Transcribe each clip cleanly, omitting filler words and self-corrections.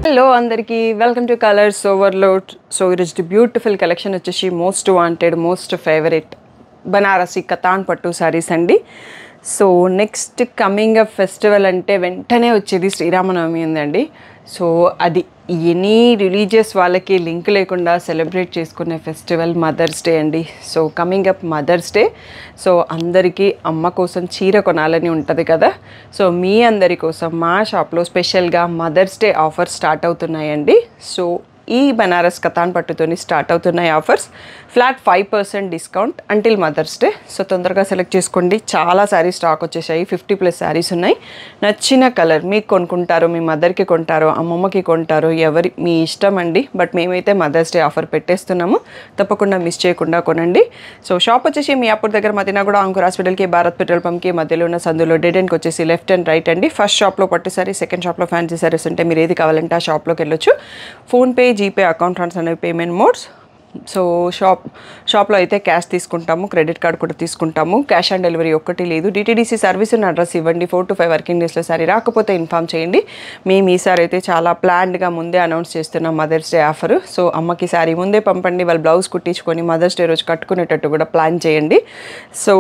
Hello అందరికీ welcome to colors overload. So ఈరోజు beautiful collection వచ్చేసి most wanted most favourite Banarasi katan పట్టు సారీస్ అండి. So next coming up festival అంటే వెంటనే వచ్చేది శ్రీరామనవమి ఉందండి. సో అది ఎనీ రిలీజియస్ వాళ్ళకి లింక్ లేకుండా సెలబ్రేట్ చేసుకునే ఫెస్టివల్ మదర్స్ డే అండి. So coming up mother's day. So అందరికీ అమ్మ కోసం చీర కొనాలని ఉంటుంది కదా. సో మీ అందరి కోసం మా షాప్లో స్పెషల్గా మదర్స్ డే ఆఫర్ స్టార్ట్ అవుతున్నాయండి. సో ఈ బనారస్ కతాన్ పట్టుతోని స్టార్ట్ అవుతున్నాయి offers. Flat 5% discount until mother's day. So తొందరగా సెలెక్ట్ చేసుకోండి. చాలా శారీస్ స్టాక్ వచ్చేసాయి. 50+ శారీస్ ఉన్నాయి. నచ్చిన కలర్ మీకు కొనుక్కుంటారో, మీ మదర్కి కొంటారో, అమ్మమ్మకి కొంటారో, ఎవరి మీ ఇష్టం అండి. బట్ మేమైతే మదర్స్ డే ఆఫర్ పెట్టేస్తున్నాము. తప్పకుండా మిస్ చేయకుండా కొనండి. సో షాప్ వచ్చేసి మీ అప్పుడు దగ్గర మదీనా కూడా అంకుర్ హాస్పిటల్కి, భారత్ పెట్రోల్ పంప్కి మధ్యలో ఉన్న సందులో డెడ్ ఎండ్కి వచ్చేసి లెఫ్ట్ అండ్ రైట్ అండి. ఫస్ట్ షాప్లో పట్టు సారీ, సెకండ్ షాప్లో ఫ్యాన్సీ సారీస్ ఉంటే మీరు ఏది కావాలంటే ఆ షాప్లోకి వెళ్ళొచ్చు. ఫోన్పే, జీపే, అకౌంట్ ట్రాన్స్ఫర్ అనేవి పేమెంట్ మోడ్స్. సో షాప్లో అయితే క్యాష్ తీసుకుంటాము, క్రెడిట్ కార్డ్ కూడా తీసుకుంటాము. క్యాష్ ఆన్ డెలివరీ ఒక్కటి లేదు. డిటీడీసీ సర్వీస్ ఉన్న అడ్రస్ ఇవ్వండి. 4 to 5 వర్కింగ్ డేస్లో సారీ రాకపోతే ఇన్ఫామ్ చేయండి. మేము ఈసారి అయితే చాలా ప్లాన్డ్గా ముందే అనౌన్స్ చేస్తున్నాం మదర్స్ డే ఆఫర్. సో అమ్మకి సారీ ముందే పంపండి, వాళ్ళు బ్లౌజ్ కుట్టించుకొని మదర్స్ డే రోజు కట్టుకునేటట్టు కూడా ప్లాన్ చేయండి. సో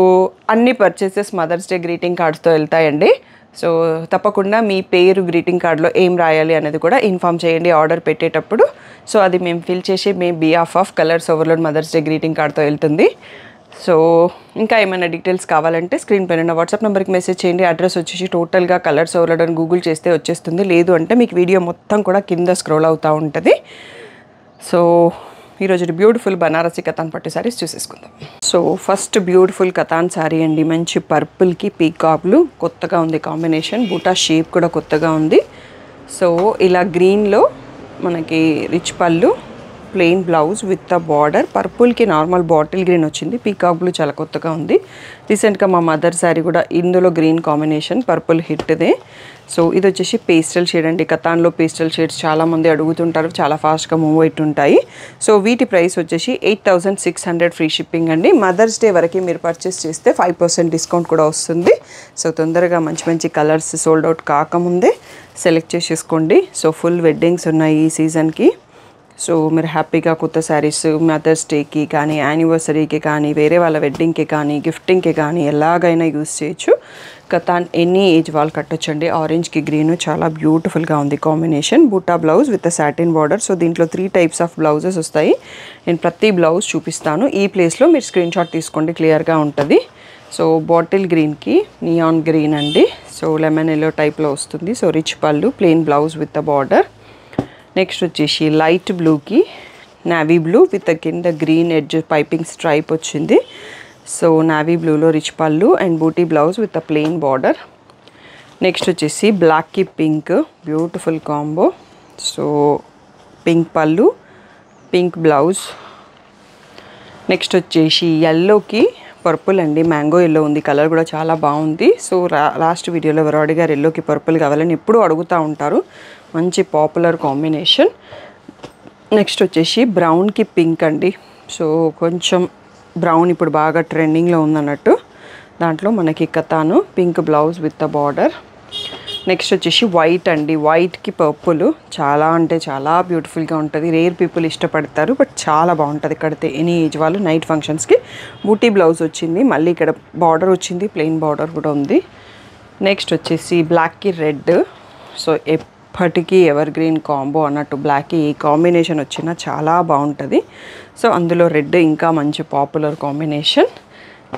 అన్ని పర్చేసెస్ మదర్స్ డే గ్రీటింగ్ కార్డ్స్తో వెళ్తాయండి. సో తప్పకుండా మీ పేరు గ్రీటింగ్ కార్డ్లో ఏం రాయాలి అనేది కూడా ఇన్ఫామ్ చేయండి ఆర్డర్ పెట్టేటప్పుడు. సో అది మేము ఫిల్ చేసి మీ behalf of colours overload mother's day greeting కార్డ్తో వెళ్తుంది. సో ఇంకా ఏమైనా డీటెయిల్స్ కావాలంటే స్క్రీన్ పైన ఉన్న వాట్సాప్ నెంబర్కి మెసేజ్ చేయండి. అడ్రస్ వచ్చేసి టోటల్గా కలర్స్ ఓవర్లోడ్ అని గూగుల్ చేస్తే వచ్చేస్తుంది. లేదు అంటే మీకు వీడియో మొత్తం కూడా కింద స్క్రోల్ అవుతూ ఉంటుంది. సో ఈరోజు బ్యూటిఫుల్ బనారసి కతాన్ పట్టు శారీస్ చూసేసుకుందాం. So first beautiful katan sari అండి. మంచి పర్పుల్కి పీకాక్లు కొత్తగా ఉంది కాంబినేషన్. బూటా షేప్ కూడా కొత్తగా ఉంది. సో ఇలా గ్రీన్లో మనకి రిచ్ పళ్ళు, plain blouse with a border. పర్పుల్కి నార్మల్ బాటిల్ గ్రీన్ వచ్చింది. పీకాక్ బ్లూ చాలా కొత్తగా ఉంది. రీసెంట్గా మా మదర్ శారీ కూడా ఇందులో గ్రీన్ కాంబినేషన్, పర్పుల్ హిట్దే. సో ఇది వచ్చేసి పేస్టల్ షేడ్ అండి. కతాన్లో పేస్టల్ షేడ్స్ చాలామంది అడుగుతుంటారు, చాలా ఫాస్ట్గా మూవ్ అవుతుంటాయి. సో వీటి ప్రైస్ వచ్చేసి 8600 ఫ్రీ షిప్పింగ్ అండి. మదర్స్ డే వరకు మీరు పర్చేస్ చేస్తే 5% డిస్కౌంట్ కూడా వస్తుంది. సో తొందరగా మంచి మంచి కలర్స్ సోల్డ్ అవుట్ కాకముందే సెలెక్ట్ చేసేసుకోండి. సో ఫుల్ వెడ్డింగ్స్ ఉన్నాయి ఈ సీజన్కి. సో మీరు హ్యాపీగా కొత్త శారీస్ మదర్స్ డేకి కానీ, యానివర్సరీకి కానీ, వేరే వాళ్ళ వెడ్డింగ్కి కానీ, గిఫ్టింగ్కి కానీ ఎలాగైనా యూస్ చేయొచ్చు. కతాన్ ఎనీ ఏజ్ వాళ్ళు కట్టొచ్చండి. ఆరెంజ్కి గ్రీన్ చాలా బ్యూటిఫుల్గా ఉంది కాంబినేషన్. బూటా blouse with satin border. So దీంట్లో 3 types ఆఫ్ బ్లౌజెస్ వస్తాయి. నేను ప్రతి బ్లౌజ్ చూపిస్తాను. ఈ ప్లేస్లో మీరు స్క్రీన్ షాట్ తీసుకోండి, క్లియర్గా ఉంటుంది. సో బాటిల్ గ్రీన్కి నియాన్ గ్రీన్ అండి. సో లెమన్ ఎల్లో టైప్లో వస్తుంది. సో రిచ్ పళ్ళు, plain blouse with a border. Next వచ్చేసి లైట్ బ్లూకి నావీ బ్లూ విత్ కింద గ్రీన్ ఎడ్జ్ పైపింగ్ స్ట్రైప్ వచ్చింది. సో నావీ బ్లూలో రిచ్ పళ్ళు and booti blouse with a plain border. Next వచ్చేసి బ్లాక్కి pink, beautiful combo. So pink పళ్ళు, పింక్ బ్లౌజ్. నెక్స్ట్ వచ్చేసి ఎల్లోకి పర్పుల్ అండి. మ్యాంగో ఎల్లో ఉంది, కలర్ కూడా చాలా బాగుంది. సో లాస్ట్ వీడియోలో ఎవరు అడిగారు ఎల్లోకి పర్పుల్ కావాలని, ఎప్పుడు అడుగుతూ ఉంటారు. మంచి పాపులర్ కాంబినేషన్. నెక్స్ట్ వచ్చేసి బ్రౌన్కి పింక్ అండి. సో కొంచెం బ్రౌన్ ఇప్పుడు బాగా ట్రెండింగ్లో ఉందన్నట్టు. దాంట్లో మనకి katan pink blouse with the border. Next వచ్చేసి వైట్ అండి. వైట్కి పర్పుల్ చాలా అంటే చాలా బ్యూటిఫుల్గా ఉంటుంది. రేర్ పీపుల్ ఇష్టపడతారు, బట్ చాలా బాగుంటుంది కడితే ఎనీ ఏజ్ వాళ్ళు. నైట్ ఫంక్షన్స్కి బూటీ బ్లౌజ్ వచ్చింది. మళ్ళీ ఇక్కడ బార్డర్ వచ్చింది, ప్లెయిన్ బార్డర్ కూడా ఉంది. నెక్స్ట్ వచ్చేసి బ్లాక్కి రెడ్. సో ఎప్పటికీ ఎవర్ గ్రీన్ కాంబో అన్నట్టు బ్లాక్కి ఈ కాంబినేషన్ వచ్చినా చాలా బాగుంటుంది. సో అందులో రెడ్ ఇంకా మంచి పాపులర్ కాంబినేషన్.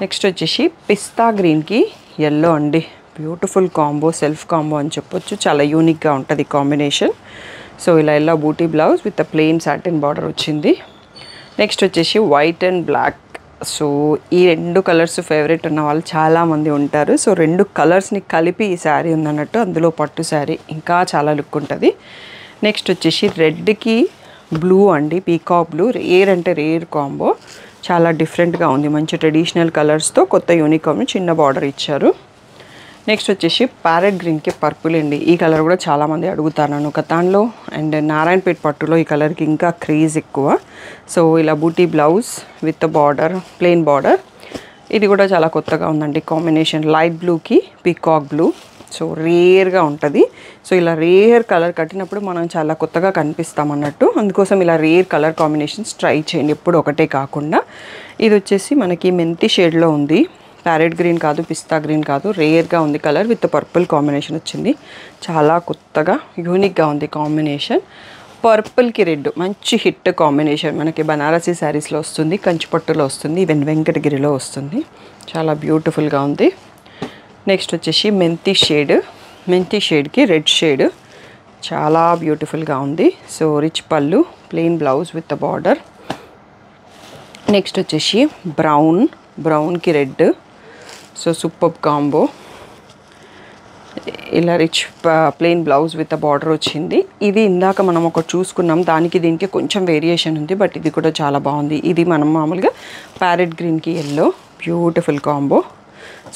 నెక్స్ట్ వచ్చేసి పిస్తా గ్రీన్కి ఎల్లో అండి. బ్యూటిఫుల్ కాంబో, సెల్ఫ్ కాంబో అని చెప్పొచ్చు. చాలా యూనిక్గా ఉంటుంది కాంబినేషన్. సో ఇలా ఎల్లో బూటీ blouse with plain satin border వచ్చింది. నెక్స్ట్ వచ్చేసి వైట్ అండ్ బ్లాక్. సో ఈ 2 కలర్స్ ఫేవరెట్ ఉన్న వాళ్ళు చాలామంది ఉంటారు. సో 2 కలర్స్ని కలిపి ఈ శారీ ఉందన్నట్టు. అందులో పట్టు శారీ ఇంకా చాలా లుక్ ఉంటుంది. నెక్స్ట్ వచ్చేసి రెడ్కి బ్లూ అండి. పీకాక్ బ్లూ రేర్ అంటే రేర్ కాంబో. చాలా డిఫరెంట్గా ఉంది. మంచి ట్రెడిషనల్ కలర్స్తో కొత్త యూనిక్ చిన్న బార్డర్ ఇచ్చారు. నెక్స్ట్ వచ్చేసి ప్యారెట్ గ్రీన్కి పర్పుల్ అండి. ఈ కలర్ కూడా చాలామంది అడుగుతాను కతాన్లో అండ్ నారాయణపేట పట్టులో ఈ కలర్కి ఇంకా క్రేజ్ ఎక్కువ. సో ఇలా బూటీ blouse with border, plain border. ఇది కూడా చాలా కొత్తగా ఉందండి కాంబినేషన్. లైట్ బ్లూకి పీకాక్ బ్లూ. సో రేర్గా ఉంటుంది. సో ఇలా రేర్ కలర్ కట్టినప్పుడు మనం చాలా కొత్తగా కనిపిస్తాం అన్నట్టు. అందుకోసం ఇలా రేర్ కలర్ కాంబినేషన్స్ ట్రై చేయండి, ఎప్పుడు ఒకటే కాకుండా. ఇది వచ్చేసి మనకి మెంతి షేడ్లో ఉంది. ప్యారెట్ గ్రీన్ కాదు, పిస్తా గ్రీన్ కాదు, రేర్గా ఉంది కలర్. విత్ పర్పుల్ కాంబినేషన్ వచ్చింది. చాలా కొత్తగా యూనిక్గా ఉంది కాంబినేషన్. పర్పుల్కి రెడ్ మంచి హిట్ కాంబినేషన్. మనకి బనారసీ శారీస్లో వస్తుంది, కంచిపట్టులో వస్తుంది, ఈవెన్ వెంకటగిరిలో వస్తుంది. చాలా బ్యూటిఫుల్గా ఉంది. నెక్స్ట్ వచ్చేసి మెంతి షేడ్. మెంతి షేడ్కి రెడ్ షేడ్ చాలా బ్యూటిఫుల్గా ఉంది. సో రిచ్ పళ్ళు, plain blouse with border. Next వచ్చేసి బ్రౌన్కి రెడ్. So super combo. ఇలా rich plain blouse with border వచ్చింది. ఇది ఇందాక మనం ఒకటి చూసుకున్నాం, దానికి దీనికి కొంచెం వేరియేషన్ ఉంది, బట్ ఇది కూడా చాలా బాగుంది. ఇది మనం మామూలుగా ప్యారెట్ గ్రీన్కి yellow, beautiful combo.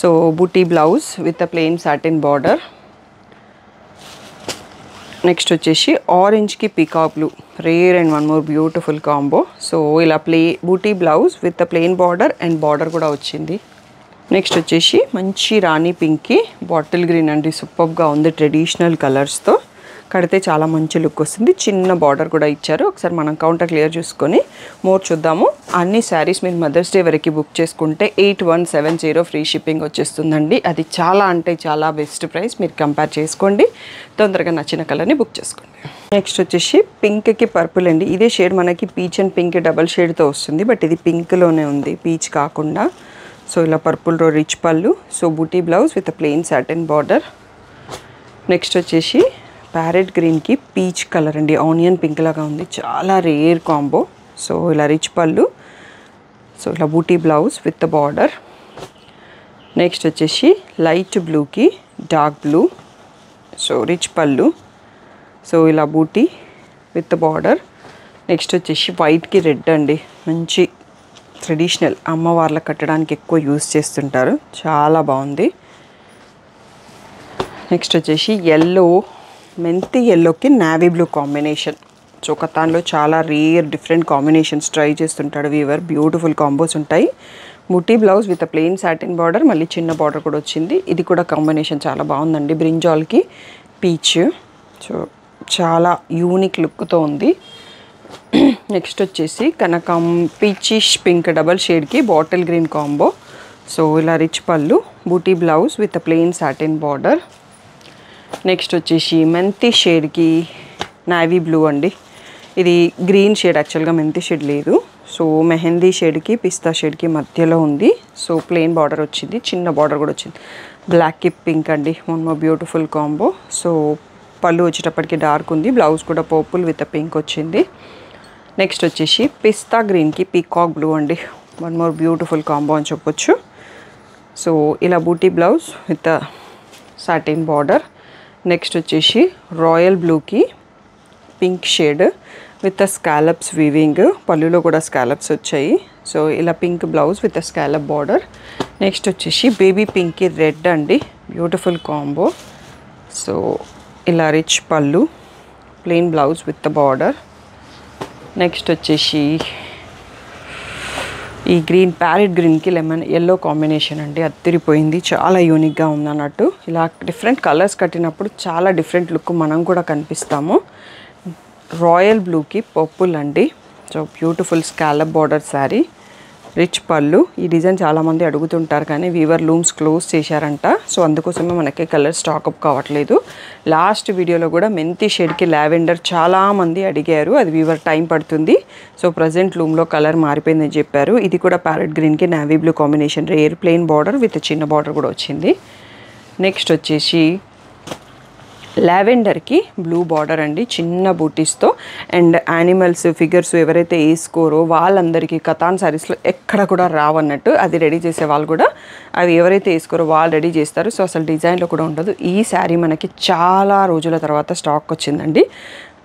So booty blouse with plain satin border. Next వచ్చేసి ఆరెంజ్కి peacock blue, rare and one more beautiful combo. So ఇలా బూటీ blouse with plain border and border కూడా వచ్చింది. నెక్స్ట్ వచ్చేసి మంచి రాణి పింక్కి బాటిల్ గ్రీన్ అండి. సూపర్గా ఉంది. ట్రెడిషనల్ కలర్స్తో కడితే చాలా మంచి లుక్ వస్తుంది. చిన్న బార్డర్ కూడా ఇచ్చారు. ఒకసారి మనం కౌంటర్ క్లియర్ చూసుకొని మోర్ చూద్దాము. అన్ని శారీస్ మీరు మదర్స్ డే వరకు బుక్ చేసుకుంటే 8170 ఫ్రీ షిప్పింగ్ వచ్చేస్తుందండి. అది చాలా అంటే చాలా బెస్ట్ ప్రైస్. మీరు కంపేర్ చేసుకోండి, తొందరగా నచ్చిన కలర్ని బుక్ చేసుకోండి. నెక్స్ట్ వచ్చేసి పింక్కి పర్పుల్ అండి. ఇదే షేడ్ మనకి పీచ్ అండ్ పింక్ డబల్ షేడ్తో వస్తుంది, బట్ ఇది పింక్లోనే ఉంది, పీచ్ కాకుండా. సో ఇలా పర్పుల్లో రిచ్ పళ్ళు. So booty blouse with plain satin border. Next వచ్చేసి ప్యారెట్ గ్రీన్కి పీచ్ కలర్ అండి, ఆనియన్ పింక్ లాగా ఉంది. చాలా రేర్ కాంబో. సో ఇలా రిచ్ పళ్ళు. సో ఇలా బూటీ బ్లౌజ్ విత్ బార్డర్. నెక్స్ట్ వచ్చేసి లైట్ బ్లూకి డార్క్ బ్లూ. సో రిచ్ పళ్ళు. సో ఇలా బూటీ విత్ బార్డర్. నెక్స్ట్ వచ్చేసి వైట్కి రెడ్ అండి. మంచి ట్రెడిషనల్ అమ్మవార్లకు కట్టడానికి ఎక్కువ యూజ్ చేస్తుంటారు. చాలా బాగుంది. నెక్స్ట్ వచ్చేసి ఎల్లో, మెంతి ఎల్లోకి నావీ బ్లూ కాంబినేషన్. సో కతాన్లో చాలా రేర్ డిఫరెంట్ కాంబినేషన్స్ ట్రై చేస్తుంటాడు వీవర్. బ్యూటిఫుల్ కాంబోస్ ఉంటాయి. Booti blouse with plain satin border, మళ్ళీ చిన్న బార్డర్ కూడా వచ్చింది. ఇది కూడా కాంబినేషన్ చాలా బాగుందండి. బ్రింజాల్కి పీచ్. సో చాలా యూనిక్ లుక్తో ఉంది. నెక్స్ట్ వచ్చేసి కనకం పీచిష్ పింక్ డబల్ షేడ్కి బాటిల్ గ్రీన్ కాంబో. సో ఇలా రిచ్ పళ్ళు, booti blouse with plain satin border. Next వచ్చేసి మెంతి షేడ్కి నావీ బ్లూ అండి. ఇది గ్రీన్ షేడ్, యాక్చువల్గా మెంతి షేడ్ లేదు. సో మెహందీ షేడ్కి పిస్తా షేడ్కి మధ్యలో ఉంది. సో ప్లెయిన్ బార్డర్ వచ్చింది, చిన్న బార్డర్ కూడా వచ్చింది. బ్లాక్కి పింక్ అండి, one more beautiful combo. So పళ్ళు వచ్చేటప్పటికి డార్క్ ఉంది, బ్లౌజ్ కూడా పర్పుల్ విత్ పింక్ వచ్చింది. నెక్స్ట్ వచ్చేసి పిస్తా గ్రీన్కి పీకాక్ బ్లూ అండి, వన్ మోర్ బ్యూటిఫుల్ కాంబో అని చెప్పొచ్చు. సో ఇలా బూటీ blouse with satin border. Next వచ్చేసి రాయల్ బ్లూకి pink shade with scallops weaving. పళ్ళులో కూడా స్కాలప్స్ వచ్చాయి. సో ఇలా pink blouse with scallop border. Next వచ్చేసి బేబీ పింక్కి రెడ్ అండి, బ్యూటిఫుల్ కాంబో. సో ఇలా రిచ్ పళ్ళు, plain blouse with border. Next వచ్చేసి ఈ గ్రీన్ ప్యారెట్ గ్రీన్కి లెమన్ ఎల్లో కాంబినేషన్ అండి, అదిరిపోయింది. చాలా యూనిక్గా ఉంది అన్నట్టు. ఇలా డిఫరెంట్ కలర్స్ కట్టినప్పుడు చాలా డిఫరెంట్ లుక్ మనం కూడా కనిపిస్తాము. రాయల్ బ్లూకి పర్పుల్ అండి. So beautiful scallop border sari, rich పళ్ళు. ఈ డిజైన్ చాలామంది అడుగుతుంటారు కానీ వీవర్ లూమ్స్ క్లోజ్ చేశారంట. సో అందుకోసమే మనకి కలర్ స్టాకప్ కావట్లేదు. లాస్ట్ వీడియోలో కూడా మెంతి షేడ్కి లావెండర్ చాలామంది అడిగారు, అది వీవర్ టైం పడుతుంది. సో ప్రజెంట్ లూమ్లో కలర్ మారిపోయిందని చెప్పారు. ఇది కూడా ప్యారెట్ గ్రీన్కి navy blue combination, rare plain border with చిన్న బార్డర్ కూడా వచ్చింది. నెక్స్ట్ వచ్చేసి లావెండర్కి బ్లూ బార్డర్ అండి, చిన్న బూటీస్తో. అండ్ యానిమల్స్ ఫిగర్స్ ఎవరైతే వేసుకోరో వాళ్ళందరికీ కతాన్ శారీస్లో ఎక్కడ కూడా రావన్నట్టు. అది రెడీ చేసే వాళ్ళు కూడా అవి ఎవరైతే వేసుకోరో వాళ్ళు రెడీ చేస్తారు. సో అసలు డిజైన్లో కూడా ఉండదు. ఈ శారీ మనకి చాలా రోజుల తర్వాత స్టాక్ వచ్చిందండి.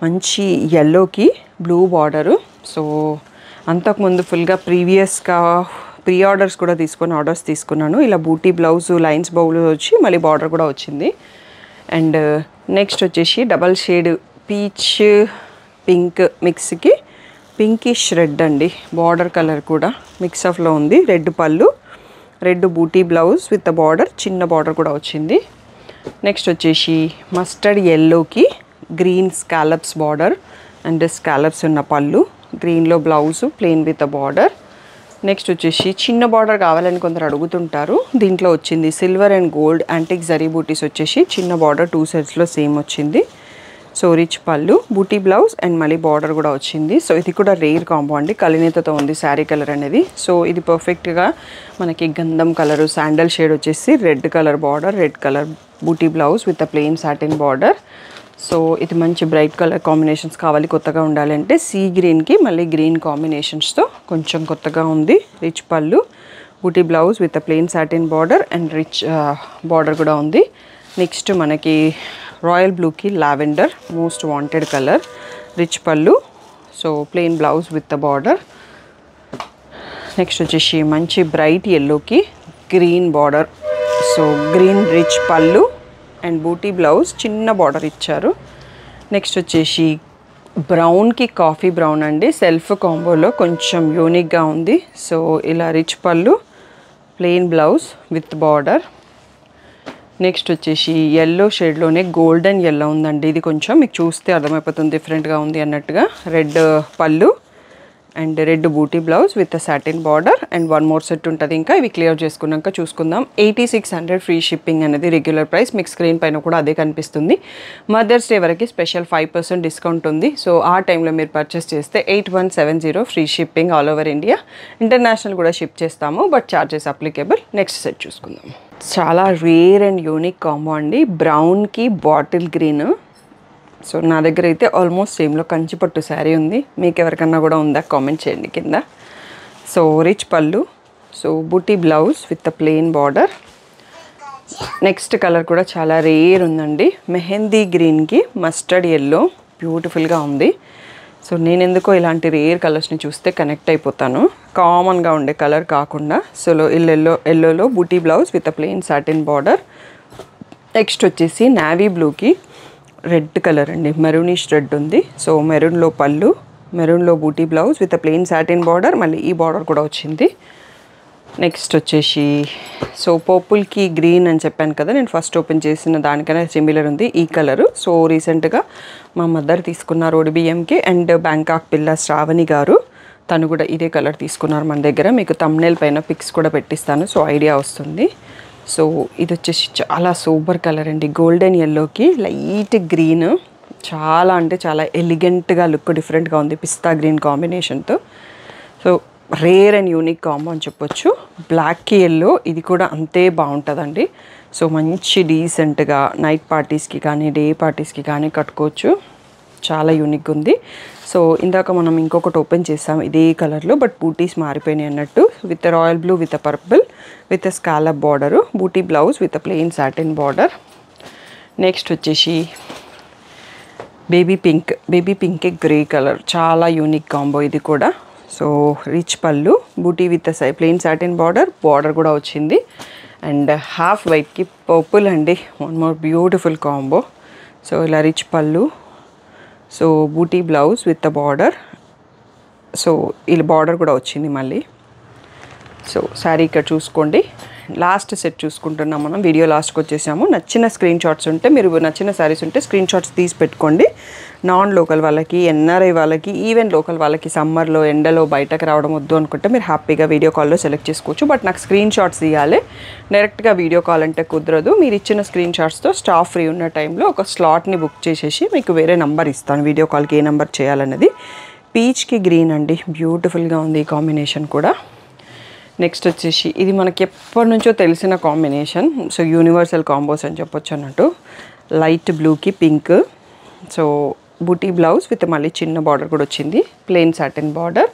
మంచి ఎల్లోకి బ్లూ బార్డరు. సో అంతకుముందు ఫుల్గా ప్రీవియస్గా ప్రీ ఆర్డర్స్ కూడా తీసుకొని ఆర్డర్స్ తీసుకున్నాను. ఇలా బూటీ బ్లౌజ్ లైన్స్ బౌల్ వచ్చి మళ్ళీ బార్డర్ కూడా వచ్చింది. అండ్ నెక్స్ట్ వచ్చేసి డబల్ షేడ్ పీచ్ పింక్ మిక్స్కి పింకిష్ రెడ్ అండి, బార్డర్ కలర్ కూడా మిక్స్ ఆఫ్లో ఉంది. రెడ్ పళ్ళు, red booty blouse with border, చిన్న బార్డర్ కూడా వచ్చింది. నెక్స్ట్ వచ్చేసి మస్టర్డ్ ఎల్లోకి green scallops border and scallops ఉన్న పళ్ళు, గ్రీన్లో blouse plain with border. Next వచ్చేసి చిన్న బార్డర్ కావాలని కొందరు అడుగుతుంటారు, దీంట్లో వచ్చింది silver and gold antique zari bootis వచ్చేసి చిన్న బార్డర్ 2 సైడ్స్లో సేమ్ వచ్చింది. సో రిచ్ పళ్ళు, బూటీ బ్లౌజ్ అండ్ మళ్ళీ బార్డర్ కూడా వచ్చింది. సో ఇది కూడా రేర్ కాంబో అండి, కలినేతతో ఉంది శారీ కలర్ అనేది. సో ఇది పర్ఫెక్ట్గా మనకి గంధం కలరు, శాండల్ షేడ్ వచ్చేసి red colour border, red colour buti blouse with plain satin border. So ఇది మంచి బ్రైట్ కలర్ కాంబినేషన్స్ కావాలి కొత్తగా ఉండాలంటే సీ గ్రీన్కి మళ్ళీ గ్రీన్ కాంబినేషన్స్తో కొంచెం కొత్తగా ఉంది. రిచ్ పళ్ళు, booti blouse with plain satin border and rich border కూడా ఉంది. నెక్స్ట్ మనకి రాయల్ బ్లూకి lavender most wanted colour, rich పళ్ళు, so plain blouse with border. Next వచ్చేసి మంచి బ్రైట్ ఎల్లోకి green border, so green rich పళ్ళు అండ్ బూటీ బ్లౌజ్ చిన్న బార్డర్ ఇచ్చారు. నెక్స్ట్ వచ్చేసి బ్రౌన్కి కాఫీ బ్రౌన్ అండి, సెల్ఫ్ కాంబోలో కొంచెం యూనిక్గా ఉంది. సో ఇలా రిచ్ పళ్ళు, plain blouse with border. Next వచ్చేసి ఎల్లో షేడ్లోనే గోల్డెన్ ఎల్లో ఉందండి, ఇది కొంచెం మీకు చూస్తే అర్థమైపోతుంది డిఫరెంట్గా ఉంది అన్నట్టుగా. Red pallu and red booty blouse with satin border and 1 more set ఉంటుంది. ఇంకా ఇవి క్లియర్ చేసుకున్నాక చూసుకుందాం. 8600 ఫ్రీ షిప్పింగ్ అనేది రెగ్యులర్ ప్రైస్, మీకు స్క్రీన్ పైన కూడా అదే కనిపిస్తుంది. మదర్స్ డే వరకు స్పెషల్ 5% డిస్కౌంట్ ఉంది. సో ఆ టైంలో మీరు పర్చేస్ చేస్తే 8170 free shipping all over India. International కూడా షిప్ చేస్తాము, but charges applicable. Next set చూసుకుందాం. చాలా రేర్ అండ్ యూనిక్ కాంబో అండి, బ్రౌన్కి బాటిల్ గ్రీన్. సో నా దగ్గర అయితే ఆల్మోస్ట్ సేమ్లో కంచిపట్టు శారీ ఉంది, మీకు ఎవరికన్నా కూడా ఉందా కామెంట్ చేయండి కింద. సో రిచ్ పళ్ళు, so booty blouse with plain border. Next colour కూడా చాలా రేర్ ఉందండి, మెహందీ గ్రీన్కి మస్టర్డ్ ఎల్లో, బ్యూటిఫుల్గా ఉంది. సో నేను ఎందుకో ఇలాంటి రేర్ కలర్స్ని చూస్తే కనెక్ట్ అయిపోతాను, కామన్గా ఉండే కలర్ కాకుండా. సో ఎల్లోలో booti blouse with plain satin border. Next వచ్చేసి నావీ బ్లూకి రెడ్ కలర్ అండి, మెరూనిష్ రెడ్ ఉంది. సో మెరూన్లో పళ్ళు, మెరూన్లో booti blouse with plain satin border, మళ్ళీ ఈ బార్డర్ కూడా వచ్చింది. నెక్స్ట్ వచ్చేసి సో పర్పుల్కి గ్రీన్ అని చెప్పాను కదా, నేను ఫస్ట్ ఓపెన్ చేసిన దానికన్నా సిమిలర్ ఉంది ఈ కలరు. సో రీసెంట్గా మా మదర్ తీసుకున్నారు ODBMకి అండ్ బ్యాంకాక్ పిల్ల శ్రావణి గారు, తను కూడా ఇదే కలర్ తీసుకున్నారు మన దగ్గర. మీకు థంబ్నెయిల్ పైన పిక్స్ కూడా పెట్టిస్తాను, సో ఐడియా వస్తుంది. సో ఇది వచ్చేసి చాలా సూపర్ కలర్ అండి, గోల్డెన్ ఎల్లోకి లైట్ గ్రీన్, చాలా అంటే చాలా ఎలిగెంట్గా లుక్ డిఫరెంట్గా ఉంది పిస్తా గ్రీన్ కాంబినేషన్తో. So rare and unique combo అని చెప్పొచ్చు. బ్లాక్కి ఎల్లో, ఇది కూడా అంతే బాగుంటుందండి. సో మంచి డీసెంట్గా నైట్ పార్టీస్కి కానీ డే పార్టీస్కి కానీ కట్టుకోవచ్చు, చాలా యూనిక్ ఉంది. సో ఇందాక మనం ఇంకొకటి ఓపెన్ చేసాం ఇదే కలర్లో, బట్ బూటీస్ మారిపోయినాయి అన్నట్టు. With royal blue with purple with scallop border, buti blouse with plain satin border. Next వచ్చేసి బేబీ పింక్ గ్రే కలర్, చాలా యూనిక్ కాంబో ఇది కూడా. సో రిచ్ పళ్ళు, buti with plain satin border కూడా వచ్చింది. అండ్ హాఫ్ వైట్కి పర్పుల్ అండి, 1 మోర్ బ్యూటిఫుల్ కాంబో. సో ఇలా రిచ్ పళ్ళు, so booty blouse with border, so ఇలా బార్డర్ కూడా వచ్చింది మళ్ళీ. సో శారీ ఇక్కడ చూసుకోండి. లాస్ట్ సెట్ చూసుకుంటున్నాం మనం, వీడియో లాస్ట్కి వచ్చేసాము. నచ్చిన స్క్రీన్ షాట్స్ ఉంటే, మీరు నచ్చిన శారీస్ ఉంటే స్క్రీన్ షాట్స్ తీసి పెట్టుకోండి. నాన్ లోకల్ వాళ్ళకి, NRI వాళ్ళకి, ఈవెన్ లోకల్ వాళ్ళకి సమ్మర్లో ఎండలో బయటకు రావడం వద్దు అనుకుంటే మీరు హ్యాపీగా వీడియో కాల్లో సెలెక్ట్ చేసుకోవచ్చు. బట్ నాకు స్క్రీన్ షాట్స్ తీయాలి, డైరెక్ట్గా వీడియో కాల్ అంటే కుదరదు. మీరు ఇచ్చిన స్క్రీన్ షాట్స్తో స్టాఫ్ ఫ్రీ ఉన్న టైంలో ఒక స్లాట్ని బుక్ చేసేసి మీకు వేరే నెంబర్ ఇస్తాను, వీడియో కాల్కి ఏ నెంబర్ చేయాలన్నది. పీచ్కి గ్రీన్ అండి, బ్యూటిఫుల్గా ఉంది ఈ కాంబినేషన్ కూడా. నెక్స్ట్ వచ్చేసి ఇది మనకి ఎప్పటి నుంచో తెలిసిన కాంబినేషన్, సో యూనివర్సల్ కాంబోస్ అని చెప్పొచ్చు అన్నట్టు. లైట్ బ్లూకి pink, so booty blouse with మళ్ళీ చిన్న బార్డర్ కూడా వచ్చింది, ప్లెయిన్ సాటిన్ బార్డర్.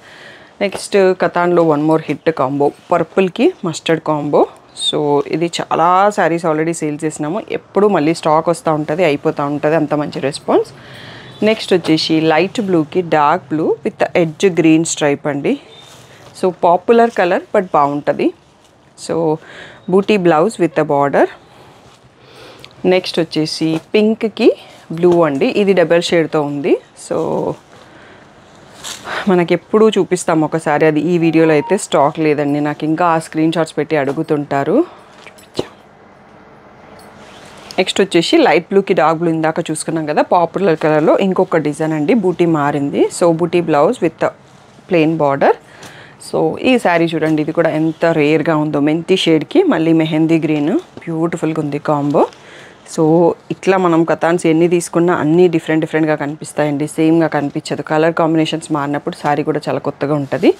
నెక్స్ట్ కతాన్లో 1 మోర్ హిట్ కాంబో, పర్పుల్కి మస్టర్డ్ కాంబో. సో ఇది చాలా శారీస్ ఆల్రెడీ సేల్ చేసినాము, ఎప్పుడు మళ్ళీ స్టాక్ వస్తూ ఉంటుంది, అయిపోతూ ఉంటుంది, అంత మంచి రెస్పాన్స్. నెక్స్ట్ వచ్చేసి లైట్ బ్లూకి dark blue with edge green stripe అండి. సో పాపులర్ కలర్ బట్ బాగుంటుంది. So booty blouse with border. Next వచ్చేసి పింక్కి బ్లూ అండి, ఇది డబల్ షేడ్తో ఉంది. సో మనకి ఎప్పుడూ చూపిస్తాము ఒకసారి, అది ఈ వీడియోలో అయితే స్టాక్ లేదండి, నాకు ఇంకా ఆ స్క్రీన్ షాట్స్ పెట్టి అడుగుతుంటారు. నెక్స్ట్ వచ్చేసి లైట్ బ్లూకి డార్క్ బ్లూ ఇందాక చూసుకున్నాం కదా, పాపులర్ కలర్లో ఇంకొక డిజైన్ అండి. బూటీ మారింది. So booty blouse with plain border. So ఈ శారీ చూడండి, ఇది కూడా ఎంత రేర్గా ఉందో. మెంతి షేడ్కి మళ్ళీ మెహందీ గ్రీన్, బ్యూటిఫుల్గా ఉంది కాంబో. సో ఇట్లా మనం కతాన్స్ ఎన్ని తీసుకున్నా అన్నీ డిఫరెంట్గా కనిపిస్తాయండి, సేమ్గా కనిపించదు. కలర్ కాంబినేషన్స్ మారినప్పుడు శారీ కూడా చాలా కొత్తగా ఉంటుంది.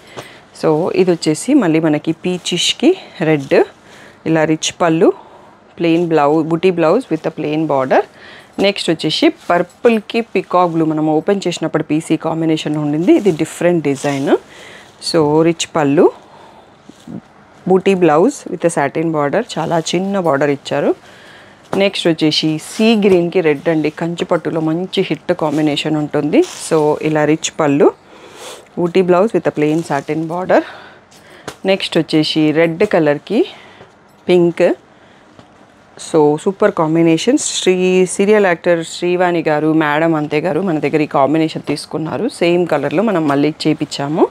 సో ఇది వచ్చేసి మళ్ళీ మనకి పీచిష్కి రెడ్, ఇలా రిచ్ పళ్ళు, plain blouse, buti blouse with plain border. Next వచ్చేసి పర్పుల్కి పికాక్ బ్లూ, మనం ఓపెన్ చేసినప్పుడు పీసీ కాంబినేషన్ ఉండింది. ఇది డిఫరెంట్ డిజైన్. సో రిచ్ పళ్ళు, booti blouse with satin border, చాలా చిన్న బార్డర్ ఇచ్చారు. నెక్స్ట్ వచ్చేసి సీ గ్రీన్కి రెడ్ అండి, కంచి పట్టులో మంచి హిట్ కాంబినేషన్ ఉంటుంది. సో ఇలా రిచ్ పళ్ళు, booti blouse with plain satin border. Next వచ్చేసి రెడ్ కలర్కి pink. So super combination. Serial actor Srivani garu, madam అంతే గారు మన దగ్గర ఈ కాంబినేషన్ తీసుకున్నారు. సేమ్ కలర్లో మనం మళ్ళీ చేపించాము.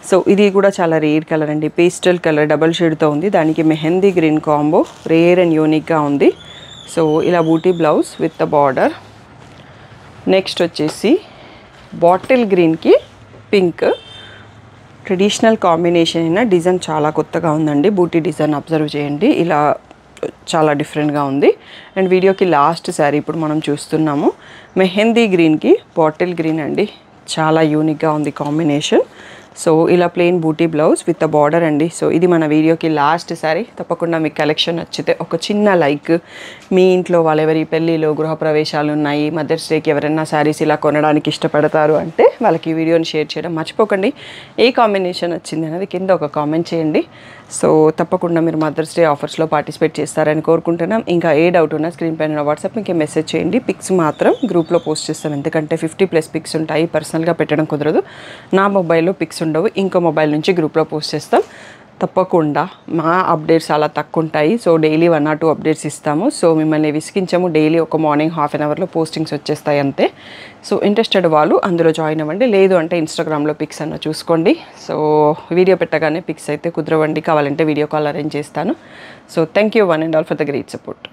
సో ఇది కూడా చాలా రేర్ కలర్ అండి, పేస్టల్ కలర్ డబల్ షేడ్తో ఉంది. దానికి mehndi green combo rare and యూనిక్గా ఉంది. సో ఇలా బూటీ బ్లౌజ్ విత్ బార్డర్. నెక్స్ట్ వచ్చేసి బాటిల్ గ్రీన్కి పింక్, ట్రెడిషనల్ కాంబినేషన్ అయినా డిజైన్ చాలా కొత్తగా ఉందండి. బూటీ డిజైన్ అబ్జర్వ్ చేయండి, ఇలా చాలా డిఫరెంట్గా ఉంది. అండ్ వీడియోకి లాస్ట్ శారీ ఇప్పుడు మనం చూస్తున్నాము. మెహందీ గ్రీన్కి బాటిల్ గ్రీన్ అండి, చాలా యూనిక్గా ఉంది కాంబినేషన్. సో ఇలా plain buti blouse with border అండి. సో ఇది మన వీడియోకి లాస్ట్ శారీ. తప్పకుండా మీకు కలెక్షన్ నచ్చితే ఒక చిన్న లైక్, మీ ఇంట్లో వాళ్ళెవరి పెళ్ళిలో గృహప్రవేశాలు ఉన్నాయి, మదర్స్ డేకి ఎవరైనా శారీస్ ఇలా కొనడానికి ఇష్టపడతారు అంటే వాళ్ళకి ఈ వీడియోని షేర్ చేయడం మర్చిపోకండి. ఏ కాంబినేషన్ వచ్చింది అనేది కింద ఒక కామెంట్ చేయండి. సో తప్పకుండా మీరు మదర్స్ డే ఆఫర్స్లో పార్టిసిపేట్ చేస్తారని కోరుకుంటున్నాం. ఇంకా ఏ డౌట్ ఉన్నా స్క్రీన్ పైన వాట్సాప్ మీకు మెసేజ్ చేయండి. పిక్స్ మాత్రం గ్రూప్లో పోస్ట్ చేస్తాం, ఎందుకంటే 50+ పిక్స్ ఉంటాయి. పర్సనల్గా పెట్టడం కుదరదు, నా మొబైల్లో పిక్స్ ఉండవు, ఇంకో మొబైల్ నుంచి గ్రూప్లో పోస్ట్ చేస్తాం. తప్పకుండా మా అప్డేట్స్ అలా తక్కువ ఉంటాయి. సో డైలీ 1 or 2 అప్డేట్స్ ఇస్తాము. సో మిమ్మల్ని విసిగించము, డైలీ ఒక మార్నింగ్ ½ an hourలో పోస్టింగ్స్ వచ్చేస్తాయి అంతే. సో ఇంట్రెస్టెడ్ వాళ్ళు అందులో జాయిన్ అవ్వండి, లేదు అంటే ఇన్స్టాగ్రామ్లో పిక్స్ అన్న చూసుకోండి. సో వీడియో పెట్టగానే పిక్స్ అయితే కుదరవండి, కావాలంటే వీడియో కాల్ అరేంజ్ చేస్తాను. So thank you one and all for the great support.